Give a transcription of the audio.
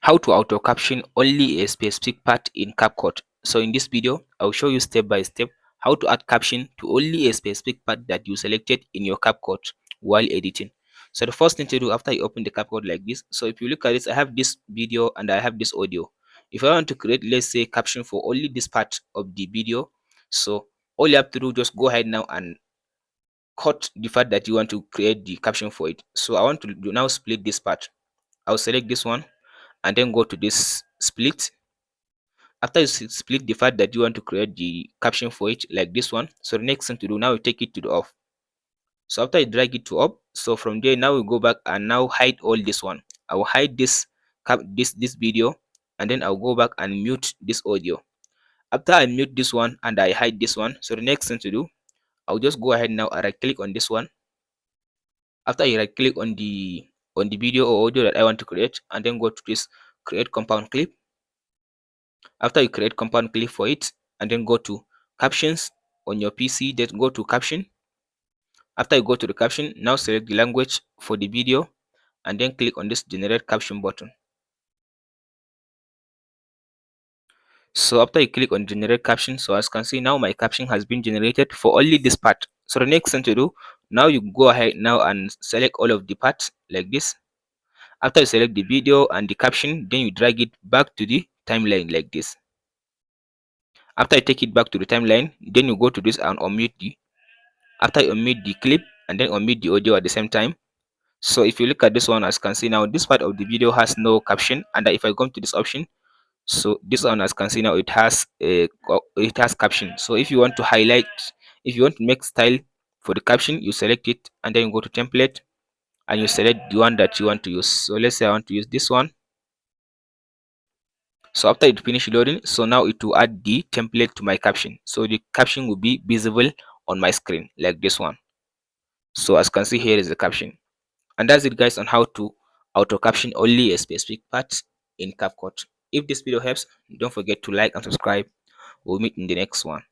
How to auto caption only a specific part in CapCut. So in this video, I'll show you step by step how to add caption to only a specific part that you selected in your CapCut while editing. So the first thing to do after you open the CapCut like this, so if you look at this, I have this video and I have this audio. If I want to create, let's say, caption for only this part of the video, so all you have to do, just go ahead now and cut the part that you want to create the caption for it. So I want to now split this part. I'll select this one and then go to this split. After you split the part that you want to create the caption for it, like this one, so the next thing to do, now you take it to the off. So after you drag it to up, so from there now we go back and now hide all this one. I will hide this this video, and then I'll go back and mute this audio. After I mute this one and I hide this one, so the next thing to do, I'll just go ahead now and right click on this one. After you right click on the video or audio that I want to create, and then go to this create compound clip. After you create compound clip for it, and then go to captions on your PC, then go to caption. After you go to the caption, now select the language for the video and then click on this generate caption button. So after you click on generate caption, so as you can see now my caption has been generated for only this part. So the next thing to do, now you go ahead now and select all of the parts like this. After you select the video and the caption, then you drag it back to the timeline like this. After you take it back to the timeline, then you go to this and unmute the after you unmute the clip and then unmute the audio at the same time. So if you look at this one, as you can see now, this part of the video has no caption, and if I come to this option, so this one, as you can see now, it has caption. So if you want to highlight, if you want to make style for the caption, you select it and then you go to template and you select the one that you want to use. So let's say I want to use this one. So after it finish loading, so now it will add the template to my caption, so the caption will be visible on my screen like this one. So as you can see, here is the caption. And that's it guys on how to auto caption only a specific part in CapCut. If this video helps, don't forget to like and subscribe. We'll meet in the next one.